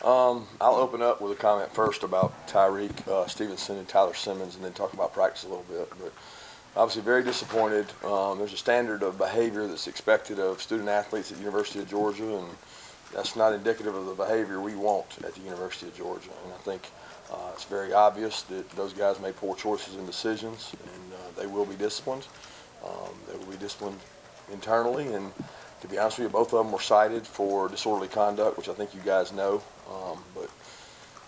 I'll open up with a comment first about Tyreek Stevenson and Tyler Simmons, and then talk about practice a little bit. But obviously, very disappointed. There's a standard of behavior that's expected of student athletes at the University of Georgia, and that's not indicative of the behavior we want at the University of Georgia. And I think it's very obvious that those guys made poor choices and decisions, and they will be disciplined. They will be disciplined internally, and to be honest with you, both of them were cited for disorderly conduct, which I think you guys know. But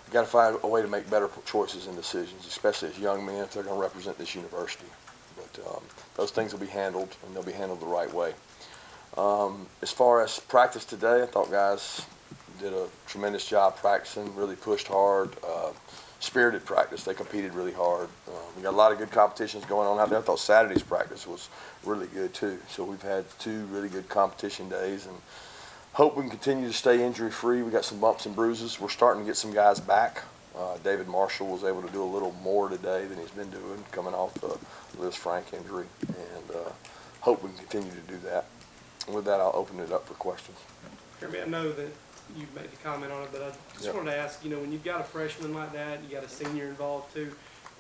you got to find a way to make better choices and decisions, especially as young men if they're going to represent this university. But those things will be handled, and they'll be handled the right way. As far as practice today, I thought guys did a tremendous job practicing, really pushed hard, spirited practice. They competed really hard. We got a lot of good competitions going on out there. I thought Saturday's practice was really good too. So we've had 2 really good competition days, and hope we can continue to stay injury-free. We got some bumps and bruises. We're starting to get some guys back. David Marshall was able to do a little more today than he's been doing, coming off the Liz Frank injury, and hope we can continue to do that. And with that, I'll open it up for questions. Kirby, I know that you made the comment on it, but I just wanted to ask, when you've got a freshman like that, you got a senior involved too,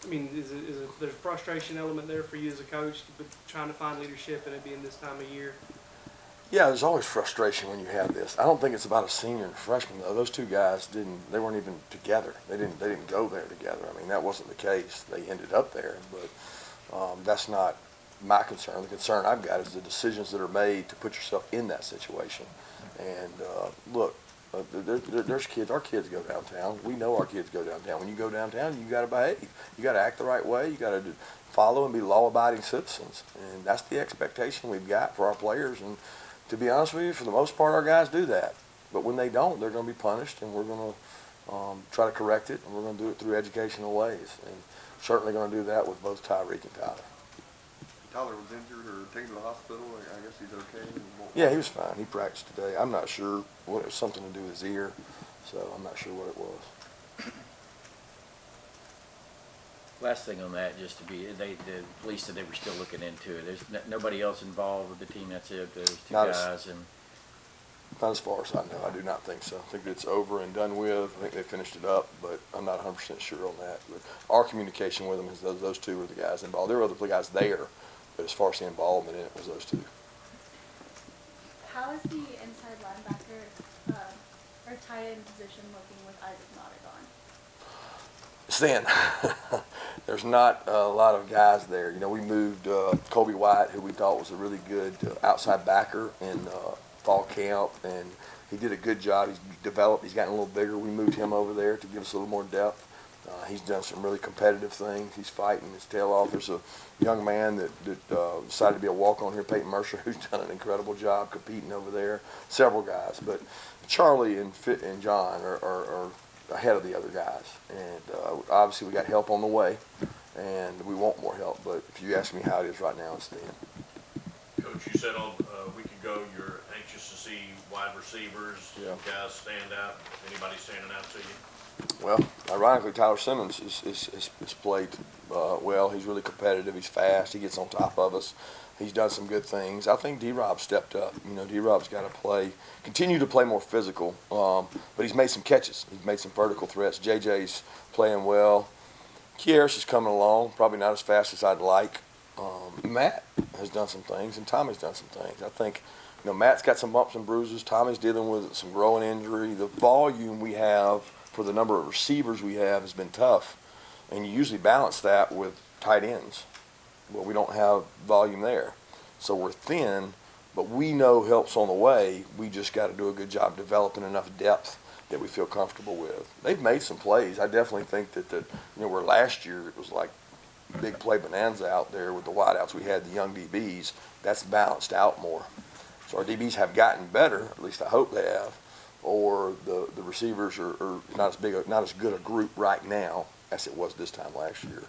I mean, there's a frustration element there for you as a coach, but trying to find leadership and it being this time of year? Yeah, there's always frustration when you have this. I don't think it's about a senior and a freshman though. Those 2 guys they weren't even together. They didn't go there together. I mean, that wasn't the case. They ended up there, but that's not my concern. The concern I've got is the decisions that are made to put yourself in that situation. And look, there's kids. Our kids go downtown. We know our kids go downtown. When you go downtown, you got to behave. You got to act the right way. You got to follow and be law-abiding citizens. And that's the expectation we've got for our players. And to be honest with you, for the most part, our guys do that. But when they don't, they're going to be punished, and we're going to try to correct it, and we're going to do it through educational ways. And certainly going to do that with both Tyreek and Tyler. Tyler was injured or taken to the hospital. I guess he's okay. Yeah, he was fine. He practiced today. I'm not sure what it was, something to do with his ear, so I'm not sure what it was. Last thing on that, just to be, the police said they were still looking into it. There's nobody else involved with the team. That's it. There's 2 guys, and not as far as I know. I do not think so. I think it's over and done with. I think they finished it up, but I'm not 100% sure on that. But our communication with them is those 2 were the guys involved. There were other guys there, but as far as the involvement in it was those 2. How is the inside linebacker or tight end position looking with Isaac Nodder gone? It's thin. There's not a lot of guys there. We moved Colby White, who we thought was a really good outside backer in fall camp, and he did a good job. He's developed. He's gotten a little bigger. We moved him over there to give us a little more depth. He's done some really competitive things. He's fighting his tail off. There's a young man that decided to be a walk-on here, Peyton Mercer, who's done an incredible job competing over there. Several guys, but Charlie and John are ahead of the other guys. And obviously we got help on the way, and we want more help. But if you ask me how it is right now, it's thin. Coach, you said a week ago you're anxious to see wide receivers, guys stand out. Anybody standing out to you? Well, ironically, Tyler Simmons is played well. He's really competitive. He's fast. He gets on top of us. He's done some good things. I think D-Rob stepped up. D-Rob's got to continue to play more physical, but he's made some catches. He's made some vertical threats. JJ's playing well. Kieris is coming along, probably not as fast as I'd like. Matt has done some things, and Tommy's done some things. I think, Matt's got some bumps and bruises. Tommy's dealing with some growing injury. The volume we have for the number of receivers we have has been tough, and you usually balance that with tight ends. Well, we don't have volume there, so we're thin, but we know help's on the way. We just got to do a good job developing enough depth that we feel comfortable with. They've made some plays. I definitely think that where last year it was like big play bonanza out there with the wideouts, we had the young DBs. That's balanced out more. So our DBs have gotten better, at least I hope they have. Or the receivers are not as good a group right now as it was this time last year.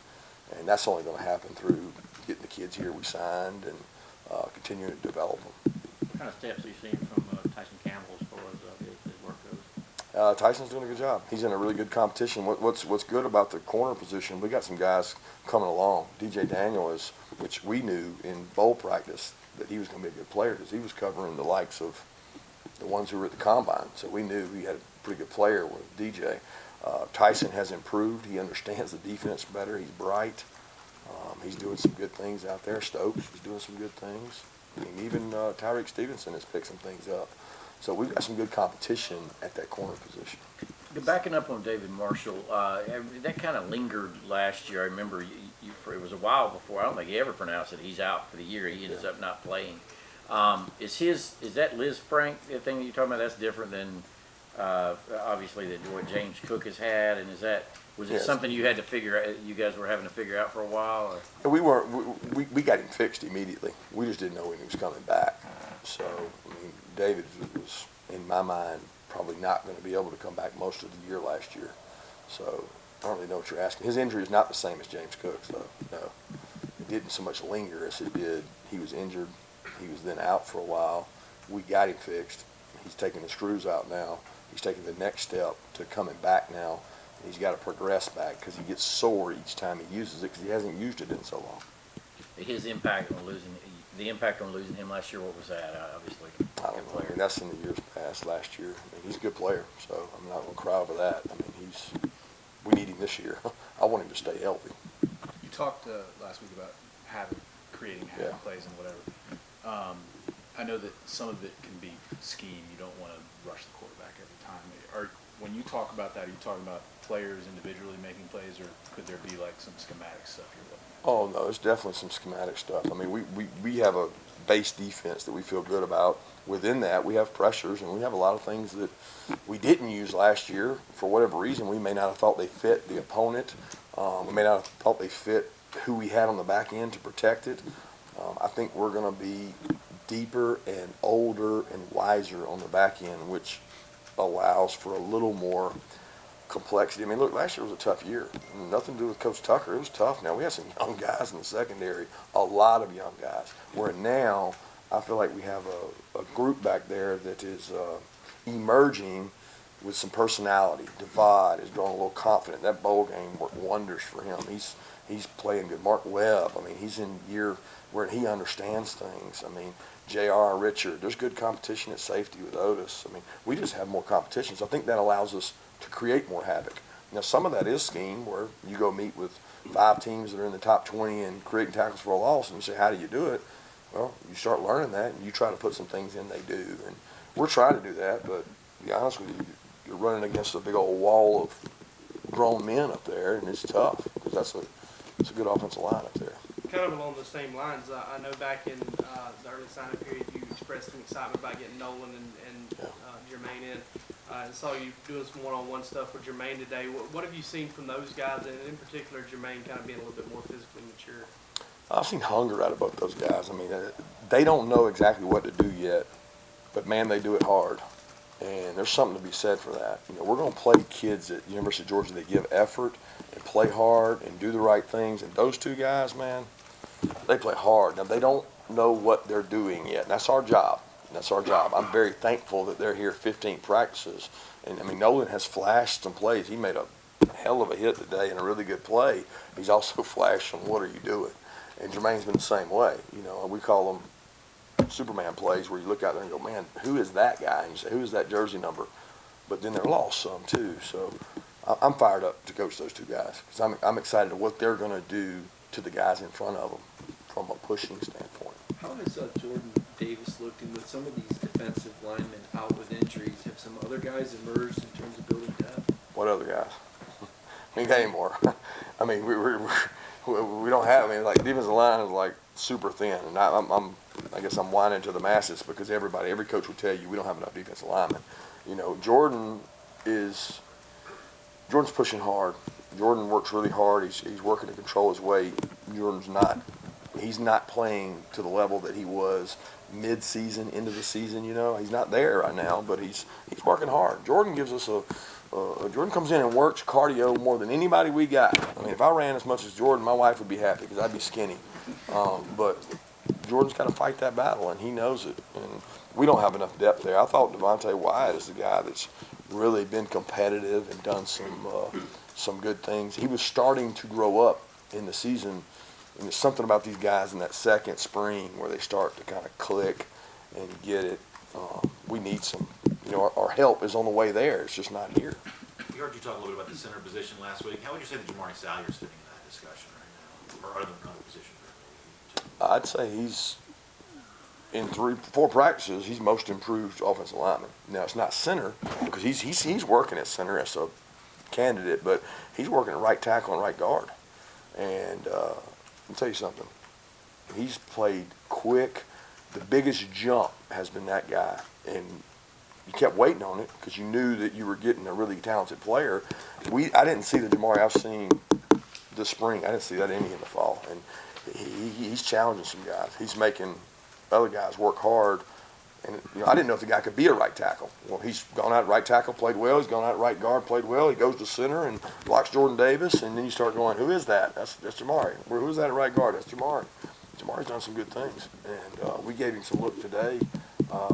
And that's only going to happen through getting the kids here we signed and continuing to develop them. What kind of steps are you seeing from Tyson Campbell as far as his work goes? Tyson's doing a good job. He's in a really good competition. What's good about the corner position, we got some guys coming along. DJ Daniel is, which we knew in bowl practice that he was going to be a good player because he was covering the likes of the ones who were at the combine. So we knew we had a pretty good player with DJ. Tyson has improved. He understands the defense better. He's bright. He's doing some good things out there. Stokes is doing some good things. I mean, even Tyreek Stevenson has picked some things up. So we've got some good competition at that corner position. Backing up on David Marshall, that kind of lingered last year. I remember it was a while before. I don't think he ever pronounced it. He's out for the year. He ends up not playing. Is that Liz Frank, the thing that you're talking about? That's different than obviously what James Cook has had. And was it Yes. something you had to figure out? You guys were having to figure out for a while, or? We got him fixed immediately. We just didn't know when he was coming back. So I mean, David was, in my mind, probably not going to be able to come back most of the year last year. So I don't really know what you're asking. His injury is not the same as James Cook's, though. No, it didn't so much linger as it did. He was injured. He was then out for a while. We got him fixed. He's taking the screws out now. He's taking the next step to coming back now. He's got to progress back because he gets sore each time he uses it because he hasn't used it in so long. His impact on losing him last year, what was that? Obviously, I don't know. I mean, that's in the years past. Last year, I mean, he's a good player, so I'm not going to cry over that. I mean, we need him this year. I want him to stay healthy. You talked last week about creating habit plays and whatever. I know that some of it can be scheme. You don't want to rush the quarterback every time. When you talk about that, are you talking about players individually making plays, or could there be like some schematic stuff you're looking at? Oh, no, it's definitely some schematic stuff. I mean, we have a base defense that we feel good about. Within that, we have pressures, and we have a lot of things that we didn't use last year. For whatever reason, we may not have thought they fit the opponent. We may not have thought they fit who we had on the back end to protect it. I think we're going to be deeper and older and wiser on the back end, which allows for a little more complexity. I mean, look, last year was a tough year. Nothing to do with Coach Tucker. It was tough. Now, we have some young guys in the secondary, a lot of young guys, where now I feel like we have a group back there that is emerging with some personality. Devad is growing a little confident. That bowl game worked wonders for him. He's playing good. Mark Webb, I mean, he's in year where he understands things. I mean, J.R. Richard, there's good competition at safety with Otis. I mean, we just have more competition. So I think that allows us to create more havoc. Now, some of that is scheme, where you go meet with 5 teams that are in the top 20 and creating tackles for a loss, and you say, how do you do it? Well, you start learning that, and you try to put some things in they do. And we're trying to do that, but to be honest with you, you're running against a big old wall of grown men up there, and it's tough because it's a good offensive line up there. Kind of along the same lines, I know back in the early signing period, you expressed some excitement about getting Nolan and Jermaine in. I saw you doing some one-on-one stuff with Jermaine today. What have you seen from those guys, and in particular Jermaine kind of being a little bit more physically mature? I've seen hunger out of both those guys. I mean, they don't know exactly what to do yet, but, man, they do it hard. And there's something to be said for that. You know, we're going to play kids at University of Georgia that give effort and play hard and do the right things. And those two guys, man, they play hard. Now, they don't know what they're doing yet. And that's our job. That's our job. I'm very thankful that they're here 15 practices. And, I mean, Nolan has flashed some plays. He made a hell of a hit today and a really good play. He's also flashed some, what are you doing? And Jermaine's been the same way. You know, we call them Superman plays, where you look out there and go, man, who is that guy? And you say, who is that jersey number? But then they're lost some too. So I'm fired up to coach those two guys because I'm excited at what they're going to do to the guys in front of them from a pushing standpoint. How has Jordan Davis looked, and with some of these defensive linemen out with injuries, have some other guys emerged in terms of building depth? What other guys? We ain't got any more. I mean, we don't have. I mean, like defensive line is like super thin, and I guess I'm whining to the masses because every coach will tell you we don't have enough defensive linemen. You know, Jordan's pushing hard. Jordan works really hard. He's working to control his weight. He's not playing to the level that he was mid-season, into the season. You know, he's not there right now, but he's working hard. Jordan gives us Jordan comes in and works cardio more than anybody we got. I mean, if I ran as much as Jordan, my wife would be happy because I'd be skinny. But Jordan's got to fight that battle, and he knows it. And we don't have enough depth there. I thought Devontae Wyatt is the guy that's really been competitive and done some good things. He was starting to grow up in the season, and there's something about these guys in that second spring where they start to kind of click and get it. we need some, our help is on the way there. It's just not here. We heard you talk a little bit about the center position last week. How would you say that Jamari Salyer's fitting in that discussion right now? Or are there other positions? I'd say he's, in 3-4 practices, he's most improved offensive lineman. Now, it's not center, because he's working at center as a candidate, but he's working at right tackle and right guard. And let me tell you something. He's played quick. The biggest jump has been that guy. And you kept waiting on it because you knew that you were getting a really talented player. I didn't see the Jamari I've seen this spring. I didn't see that any in the fall. And he's challenging some guys. He's making other guys work hard. And I didn't know if the guy could be a right tackle. Well, he's gone out right tackle, played well. He's gone out right guard, played well. He goes to center and blocks Jordan Davis. And then you start going, who is that? That's Jamari. Who's that at right guard? That's Jamari. Jamari's done some good things. And we gave him some look today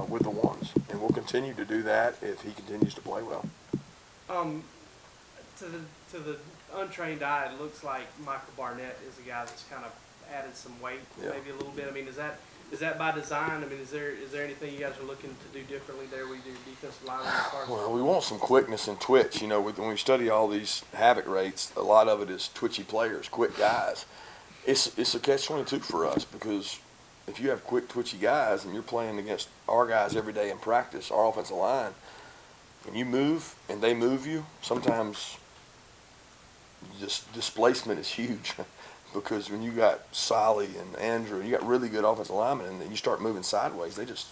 with the ones. And we'll continue to do that if he continues to play well. To the untrained eye, it looks like Michael Barnett is a guy that's kind of added some weight, maybe a little bit. I mean, is that by design? I mean, is there anything you guys are looking to do differently there with your defensive line? Well, we want some quickness and twitch. When we study all these havoc rates, a lot of it is twitchy players, quick guys. It's a catch-22 for us because if you have quick, twitchy guys and you're playing against our guys every day in practice, our offensive line, and you move and they move you, sometimes displacement is huge because when you got Solly and Andrew and you got really good offensive linemen and then you start moving sideways, they just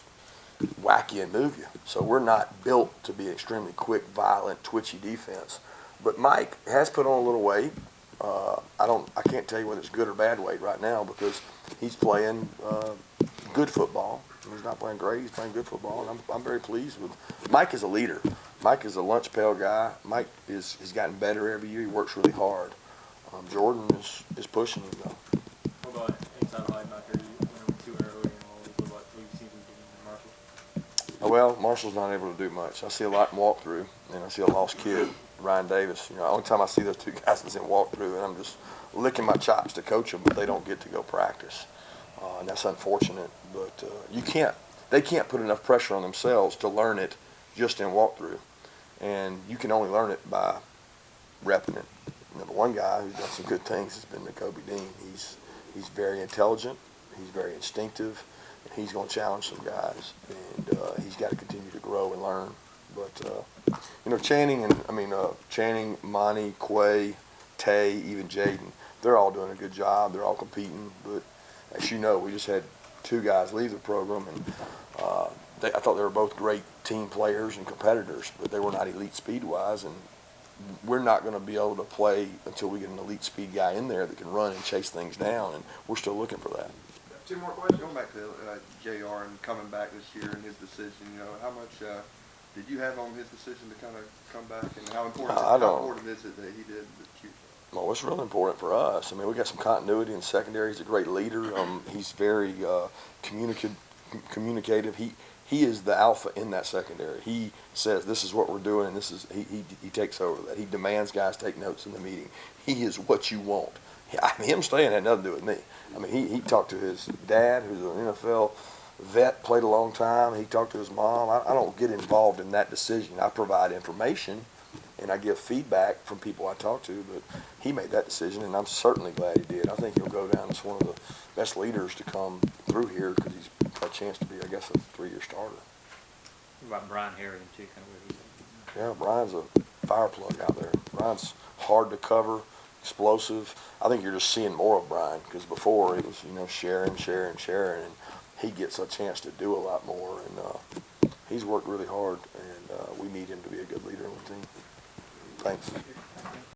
whack you and move you. So we're not built to be an extremely quick, violent, twitchy defense. But Mike has put on a little weight. I can't tell you whether it's good or bad weight right now because he's playing good football. He's not playing great. He's playing good football, and I'm very pleased with. Mike is a leader. Mike is a lunch pail guy. Mike he's gotten better every year. He works really hard. Jordan is pushing him though. What about inside linebacker? You went 2 early and all these. What about what you seen from Marshall? Well, Marshall's not able to do much. I see a lot in walkthrough, and I see a lost kid, Ryan Davis. The only time I see those two guys is in walkthrough, and I'm just licking my chops to coach them, but they don't get to go practice, and that's unfortunate. But they can't put enough pressure on themselves to learn it just in walkthrough, and you can only learn it by repping it. The one guy who's done some good things has been Kobe Dean. He's very intelligent, he's very instinctive, and he's going to challenge some guys, and he's got to continue to grow and learn. But Channing, Monty, Quay, Tay, even Jaden, they're all doing a good job. They're all competing. But as you know, we just had 2 guys leave the program, and I thought they were both great team players and competitors, but they were not elite speed-wise, and we're not going to be able to play until we get an elite speed guy in there that can run and chase things down, and we're still looking for that. 2 more questions. Going back to JR and coming back this year and his decision, how much did you have on his decision to kind of come back, and how important is it that he did the Q? Well, it's really important for us. We got some continuity in secondary. He's a great leader. He's very communicative. He is the alpha in that secondary. He says, this is what we're doing, and he takes over that. He demands guys take notes in the meeting. He is what you want. Him staying had nothing to do with me. He talked to his dad, who's an NFL vet, played a long time. He talked to his mom. I don't get involved in that decision. I provide information, and I give feedback from people I talk to, but he made that decision, and I'm certainly glad he did. I think he'll go down as one of the best leaders to come through here because he's got a chance to be, I guess, a 3-year starter. What about Brian Harrigan, too, kind of where he's at? Yeah, Brian's a fire plug out there. Brian's hard to cover, explosive. I think you're just seeing more of Brian because before it was, sharing, and he gets a chance to do a lot more, and he's worked really hard, and we need him to be a good leader on the team. Thanks.